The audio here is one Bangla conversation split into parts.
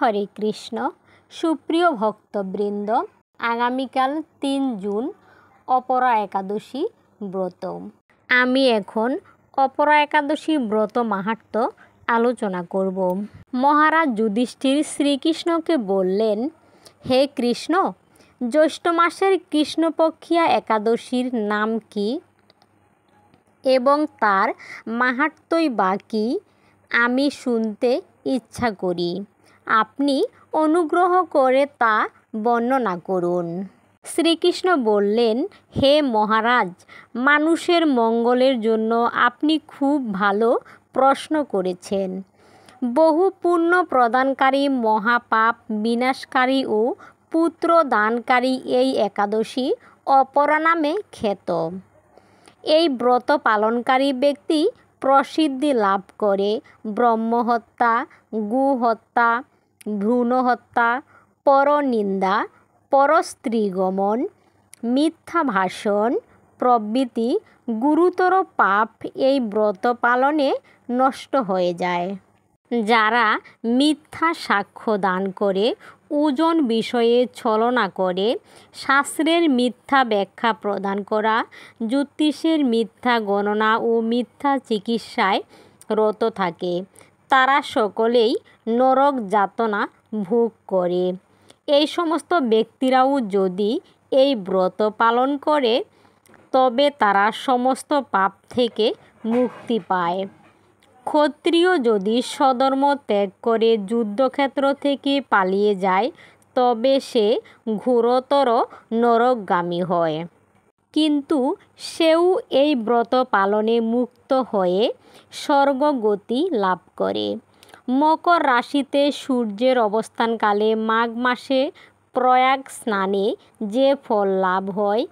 হরে কৃষ্ণ। সুপ্রিয় ভক্তবৃন্দ, আগামীকাল ৩ জুন অপরা একাদশী ব্রত। আমি এখন অপরা একাদশী ব্রত মাহাত্ম্য আলোচনা করব। মহারাজ যুধিষ্ঠির শ্রীকৃষ্ণকে বললেন, হে কৃষ্ণ, জ্যৈষ্ঠ মাসের কৃষ্ণপক্ষিয়া একাদশীর নাম কি এবং তার মাহাত্ম্যই বা কী আমি শুনতে ইচ্ছা করি। আপনি অনুগ্রহ করে তা বর্ণনা করুন। শ্রীকৃষ্ণ বললেন, হে মহারাজ, মানুষের মঙ্গলের জন্য আপনি খুব ভালো প্রশ্ন করেছেন। বহু পুণ্য প্রদানকারী, মহাপাপ বিনাশকারী ও পুত্র দানকারী এই একাদশী অপরা নামে খ্যাত। এই ব্রত পালনকারী ব্যক্তি প্রসিদ্ধি লাভ করে ব্রহ্মহত্যা, গোহত্যা, ভ্রূণহত্যা, পরনিন্দা, পরস্ত্রীগমন, মিথ্যা ভাষণ প্রভৃতি গুরুতর পাপ এই ব্রত পালনে নষ্ট হয়ে যায়। যারা মিথ্যা সাক্ষ্য দান করে, ওজন বিষয়ে ছলনা করে, শাস্ত্রের মিথ্যা ব্যাখ্যা প্রদান করা, জ্যোতিষের মিথ্যা গণনা ও মিথ্যা চিকিৎসায় রত থাকে, তারা সকলেই নরক যাতনা ভোগ করে। এই সমস্ত ব্যক্তিরাও যদি এই ব্রত পালন করে তবে তারা সমস্ত পাপ থেকে মুক্তি পায়। ক্ষত্রিয় যদি স্বধর্ম ত্যাগ করে যুদ্ধক্ষেত্র থেকে পালিয়ে যায় তবে সে ঘোরতর নরকগামী হয়, কিন্তু সেও এই ব্রত পালনে মুক্ত হয়ে স্বর্গগতি লাভ করে। মকর রাশিতে সূর্যের অবস্থানকালে মাঘ মাসে প্রয়াগ স্নানে যে ফল লাভ হয়,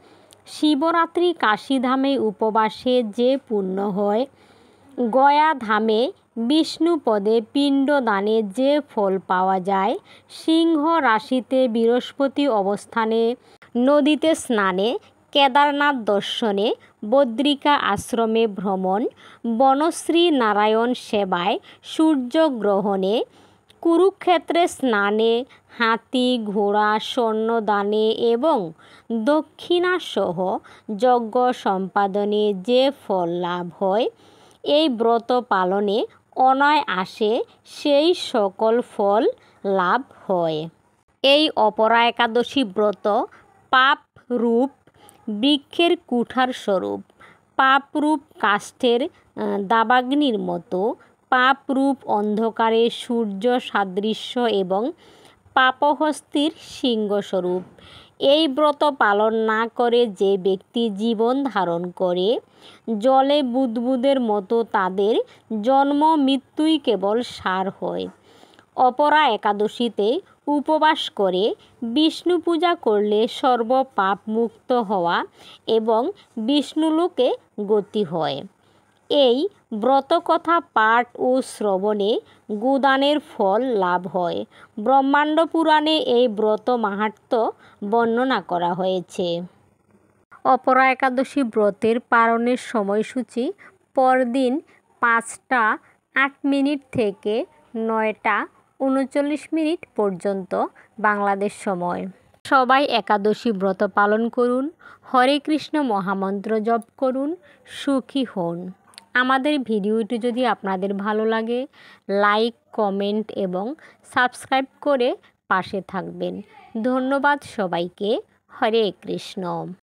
শিবরাত্রি কাশীধামে উপবাসে যে পুণ্য হয়, গয়া ধামে বিষ্ণুপদে পিণ্ডদানে যে ফল পাওয়া যায়, সিংহ রাশিতে বৃহস্পতি অবস্থানে, নদীতে স্নানে, কেদারনাথ দর্শনে, বদ্রিকা আশ্রমে ভ্রমণ, বনশ্রী নারায়ণ সেবায়, সূর্যগ্রহণে, কুরুক্ষেত্রে স্নানে, হাতি ঘোড়া স্বর্ণদানে এবং দক্ষিণাসহ যজ্ঞ সম্পাদনে যে ফল লাভ হয়, এই ব্রত পালনে অনায়াসে সেই সকল ফল লাভ হয়। এই অপরা একাদশী ব্রত পাপরূপ বৃক্ষের কুঠার স্বরূপ, পাপরূপ কাষ্ঠের দাবাগ্নির মতো, পাপরূপ অন্ধকারে সূর্য সাদৃশ্য এবং পাপহস্তির সিংহস্বরূপ। এই ব্রত পালন না করে যে ব্যক্তি জীবন ধারণ করে, জলে বুদ্বুদের মতো তাদের জন্ম মৃত্যুই কেবল সার হয়। অপরা একাদশীতে উপবাস করে বিষ্ণু পূজা করলে সর্ব পাপ মুক্ত হওয়া এবং বিষ্ণুলোকে গতি হয়। এই ব্রতকথা পাঠ ও শ্রবণে গোদানের ফল লাভ হয়। ব্রহ্মাণ্ড পুরাণে এই ব্রত মাহাত্ম্য বর্ণনা করা হয়েছে। অপরা একাদশী ব্রতের পালনের সময়সূচি পরদিন 5টা 8 মিনিট থেকে 9টা 39 মিনিট পর্যন্ত বাংলাদেশ সময়। সবাই একাদশী ব্রত পালন করুন, হরে কৃষ্ণ মহামন্ত্র জপ করুন, সুখী হন। আমাদের ভিডিওটি যদি আপনাদের ভালো লাগে, লাইক, কমেন্ট এবং সাবস্ক্রাইব করে পাশে থাকবেন। ধন্যবাদ সবাইকে। হরে কৃষ্ণ।